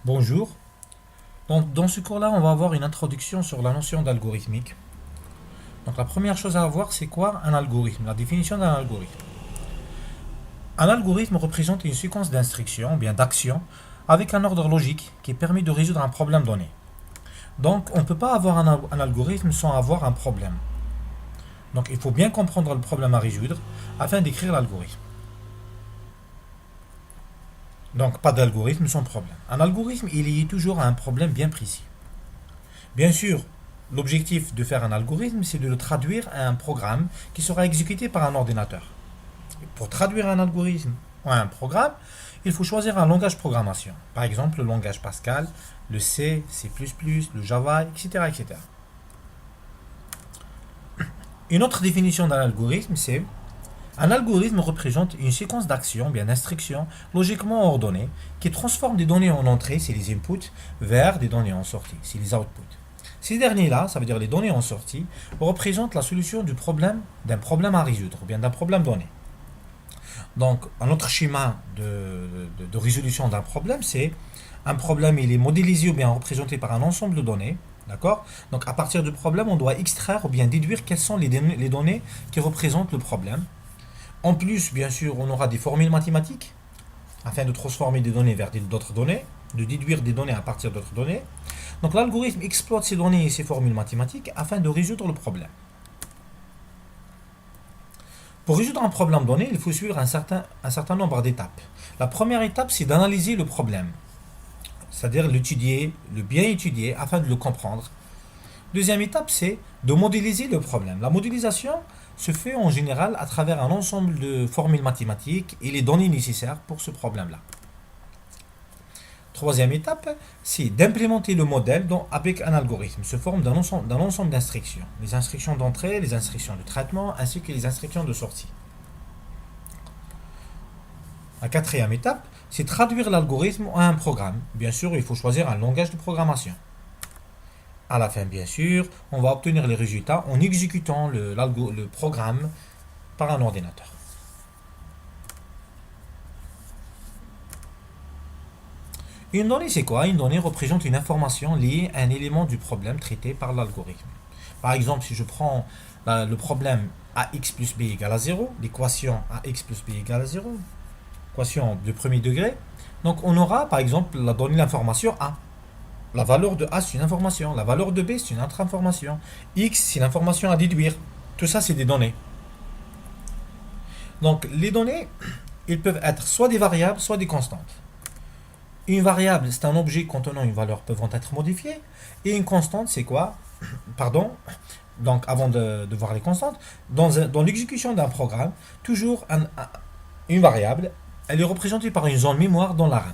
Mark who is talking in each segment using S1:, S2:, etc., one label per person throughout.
S1: Bonjour. Donc, dans ce cours-là, on va avoir une introduction sur la notion d'algorithmique. Donc, la première chose à avoir, c'est quoi un algorithme? La définition d'un algorithme. Un algorithme représente une séquence d'instructions, ou bien d'actions, avec un ordre logique qui permet de résoudre un problème donné. Donc, on ne peut pas avoir un algorithme sans avoir un problème. Donc, il faut bien comprendre le problème à résoudre afin d'écrire l'algorithme. Donc, pas d'algorithme sans problème. Un algorithme, il est lié toujours à un problème bien précis. Bien sûr, l'objectif de faire un algorithme, c'est de le traduire à un programme qui sera exécuté par un ordinateur. Et pour traduire un algorithme ou un programme, il faut choisir un langage de programmation. Par exemple, le langage Pascal, le C, C++, le Java, etc., etc. Une autre définition d'un algorithme, c'est un algorithme représente une séquence d'actions, bien d'instructions, logiquement ordonnées, qui transforme des données en entrée, c'est les inputs, vers des données en sortie, c'est les outputs. Ces derniers-là, ça veut dire les données en sortie, représentent la solution d'un problème à résoudre, ou bien d'un problème donné. Donc, un autre schéma de résolution d'un problème, c'est un problème, il est modélisé ou bien représenté par un ensemble de données. D'accord. Donc, à partir du problème, on doit extraire ou bien déduire quelles sont les données qui représentent le problème. En plus, bien sûr, on aura des formules mathématiques afin de transformer des données vers d'autres données, de déduire des données à partir d'autres données. Donc l'algorithme exploite ces données et ces formules mathématiques afin de résoudre le problème. Pour résoudre un problème donné, il faut suivre un certain nombre d'étapes. La première étape, c'est d'analyser le problème, c'est-à-dire l'étudier, le bien étudier afin de le comprendre. Deuxième étape, c'est de modéliser le problème. La modélisation se fait en général à travers un ensemble de formules mathématiques et les données nécessaires pour ce problème-là. Troisième étape, c'est d'implémenter le modèle avec un algorithme, se forme d'un ensemble d'instructions. Les instructions d'entrée, les instructions de traitement, ainsi que les instructions de sortie. La quatrième étape, c'est traduire l'algorithme en un programme. Bien sûr, il faut choisir un langage de programmation. À la fin, bien sûr, on va obtenir les résultats en exécutant le programme par un ordinateur. Une donnée, c'est quoi? Une donnée représente une information liée à un élément du problème traité par l'algorithme. Par exemple, si je prends le problème ax plus b égale à 0, l'équation ax plus b égale à 0, équation de premier degré, donc on aura par exemple la donnée l'information a. La valeur de a, c'est une information. La valeur de b, c'est une autre information. X, c'est l'information à déduire. Tout ça, c'est des données. Donc, les données, ils peuvent être soit des variables, soit des constantes. Une variable, c'est un objet contenant une valeur pouvant être modifiée. Et une constante, c'est quoi? Pardon. Donc, avant de voir les constantes, dans l'exécution d'un programme, toujours une variable, elle est représentée par une zone mémoire dans la RAM.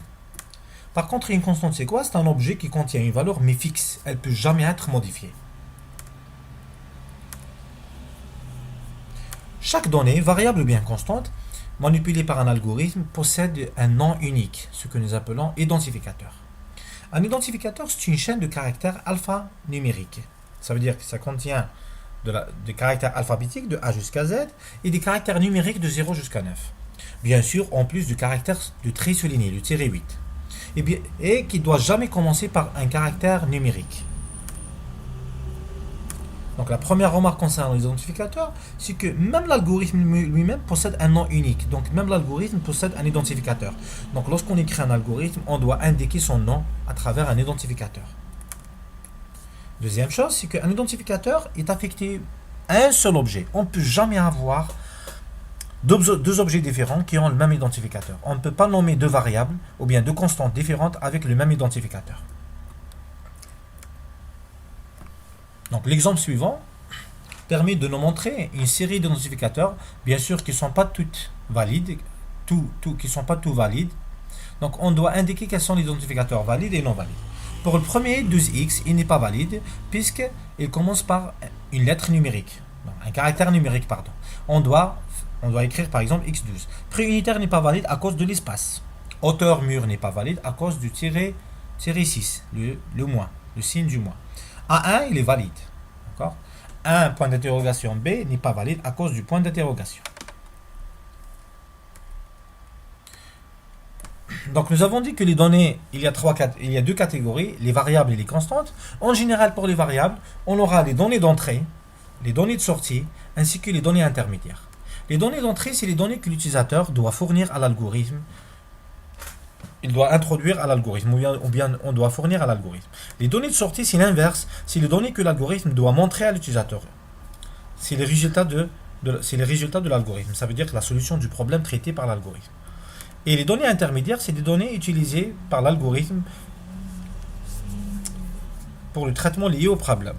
S1: Par contre, une constante, c'est quoi? C'est un objet qui contient une valeur mais fixe. Elle ne peut jamais être modifiée. Chaque donnée, variable ou bien constante, manipulée par un algorithme, possède un nom unique, ce que nous appelons identificateur. Un identificateur, c'est une chaîne de caractères alphanumériques. Ça veut dire que ça contient des caractères alphabétiques de A jusqu'à Z et des caractères numériques de 0 jusqu'à 9. Bien sûr, en plus du caractère de trait souligné, le tiret 8. Et qui ne doit jamais commencer par un caractère numérique. Donc la première remarque concernant les identificateurs, c'est que même l'algorithme lui-même possède un nom unique. Donc même l'algorithme possède un identificateur. Donc lorsqu'on écrit un algorithme, on doit indiquer son nom à travers un identificateur. Deuxième chose, c'est qu'un identificateur est affecté à un seul objet. On ne peut jamais avoir deux objets différents qui ont le même identificateur. On ne peut pas nommer deux variables ou bien deux constantes différentes avec le même identificateur. Donc l'exemple suivant permet de nous montrer une série d'identificateurs, bien sûr qui ne sont pas toutes valides, qui sont pas tous valides. Donc on doit indiquer quels sont les identificateurs valides et non valides. Pour le premier 12x, il n'est pas valide puisqu'il commence par une lettre numérique, non, un caractère numérique, pardon. On doit écrire par exemple x12. Prix unitaire n'est pas valide à cause de l'espace. Hauteur mur n'est pas valide à cause du tiret 6, le moins, le signe du moins. A1, il est valide. D'accord? Un point d'interrogation B n'est pas valide à cause du point d'interrogation. Donc nous avons dit que les données, il y a deux catégories, les variables et les constantes. En général, pour les variables, on aura les données d'entrée, les données de sortie, ainsi que les données intermédiaires. Les données d'entrée, c'est les données que l'utilisateur doit fournir à l'algorithme. Il doit introduire à l'algorithme, ou bien on doit fournir à l'algorithme. Les données de sortie, c'est l'inverse, c'est les données que l'algorithme doit montrer à l'utilisateur. C'est les résultats de l'algorithme. Ça veut dire que la solution du problème traité par l'algorithme. Et les données intermédiaires, c'est des données utilisées par l'algorithme pour le traitement lié au problème.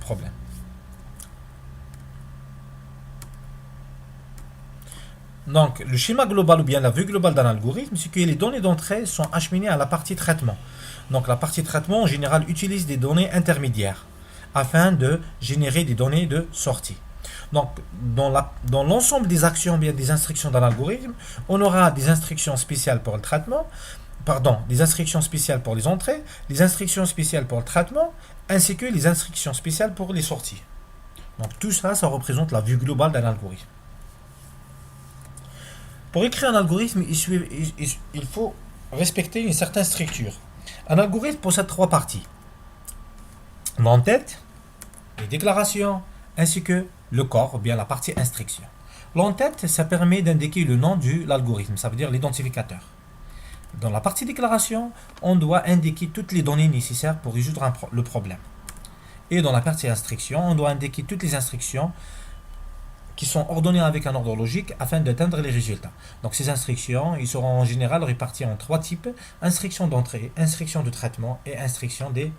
S1: Donc, le schéma global ou bien la vue globale d'un algorithme, c'est que les données d'entrée sont acheminées à la partie traitement. Donc, la partie traitement, en général, utilise des données intermédiaires afin de générer des données de sortie. Donc, dans l'ensemble des actions, bien des instructions d'un algorithme, on aura des instructions spéciales pour le traitement, des instructions spéciales pour les entrées, les instructions spéciales pour le traitement, ainsi que les instructions spéciales pour les sorties. Donc, tout ça, ça représente la vue globale d'un algorithme. Pour écrire un algorithme, il faut respecter une certaine structure. Un algorithme possède trois parties. L'entête, les déclarations, ainsi que le corps, ou bien la partie instruction. L'entête, ça permet d'indiquer le nom de l'algorithme, ça veut dire l'identificateur. Dans la partie déclaration, on doit indiquer toutes les données nécessaires pour résoudre le problème. Et dans la partie instruction, on doit indiquer toutes les instructions qui sont ordonnées avec un ordre logique afin d'atteindre les résultats. Donc ces instructions, ils seront en général réparties en trois types: instructions d'entrée, instructions de traitement et instructions des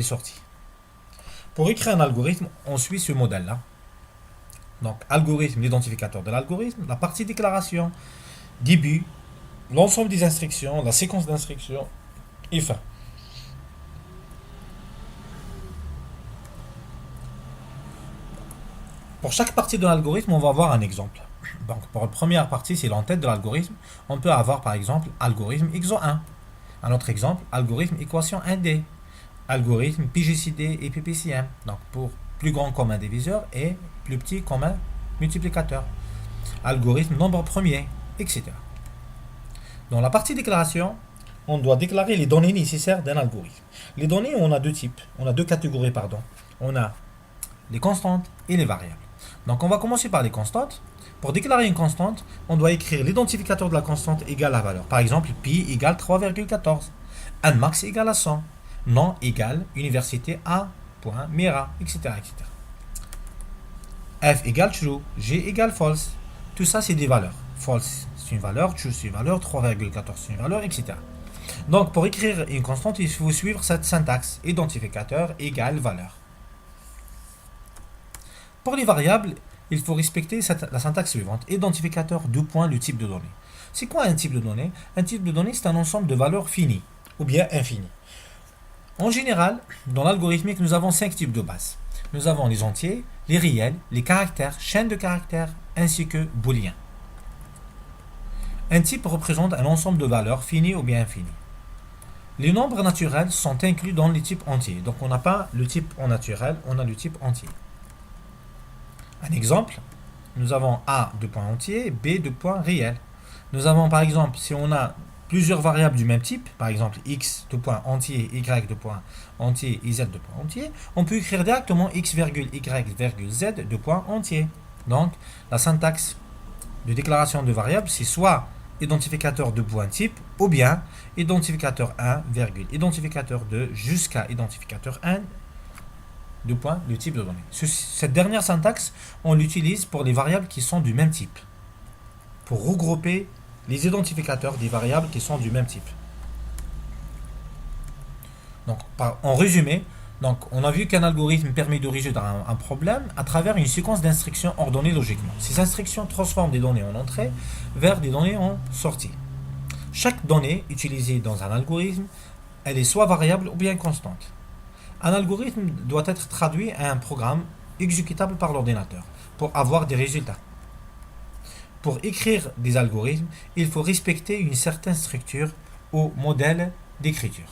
S1: sorties. Pour écrire un algorithme, on suit ce modèle-là. Donc algorithme, l'identificateur de l'algorithme, la partie déclaration, début, l'ensemble des instructions, la séquence d'instructions et fin. Pour chaque partie de l'algorithme, on va avoir un exemple. Donc, pour la première partie, c'est l'entête de l'algorithme. On peut avoir, par exemple, algorithme XO1. Un autre exemple, algorithme équation 1D. Algorithme PGCD et PPCM. Donc, pour plus grand commun diviseur et plus petit commun multiplicateur. Algorithme nombre premier, etc. Dans la partie déclaration, on doit déclarer les données nécessaires d'un algorithme. Les données, on a deux catégories, pardon. On a les constantes et les variables. Donc on va commencer par les constantes. Pour déclarer une constante, on doit écrire l'identificateur de la constante égale la valeur. Par exemple, pi égale 3,14. Un max égale à 100. Nom égale université A.Mera, etc., etc. F égale true. G égale false. Tout ça, c'est des valeurs. False, c'est une valeur. True, c'est une valeur. 3,14, c'est une valeur, etc. Donc pour écrire une constante, il faut suivre cette syntaxe. Identificateur égale valeur. Pour les variables, il faut respecter la syntaxe suivante. Identificateur, le type de données. C'est quoi un type de données? Un type de données, c'est un ensemble de valeurs finies ou bien infinies. En général, dans l'algorithmique, nous avons 5 types de bases. Nous avons les entiers, les réels, les caractères, chaînes de caractères, ainsi que booléens. Un type représente un ensemble de valeurs finies ou bien infinies. Les nombres naturels sont inclus dans les types entiers. Donc on n'a pas le type en naturel, on a le type entier. Un exemple, nous avons A de points entiers, B de points réels. Nous avons par exemple, si on a plusieurs variables du même type, par exemple x de points entiers, y de points entiers et z de points entiers, on peut écrire directement x, y, z de points entiers. Donc, la syntaxe de déclaration de variable, c'est soit identificateur de point type, ou bien identificateur 1, identificateur 2, jusqu'à identificateur 1, de points, le type de données. Cette dernière syntaxe, on l'utilise pour les variables qui sont du même type, pour regrouper les identificateurs des variables qui sont du même type. Donc, en résumé, on a vu qu'un algorithme permet de résoudre un problème à travers une séquence d'instructions ordonnées logiquement. Ces instructions transforment des données en entrée vers des données en sortie. Chaque donnée utilisée dans un algorithme, elle est soit variable ou bien constante. Un algorithme doit être traduit à un programme exécutable par l'ordinateur pour avoir des résultats. Pour écrire des algorithmes, il faut respecter une certaine structure ou modèle d'écriture.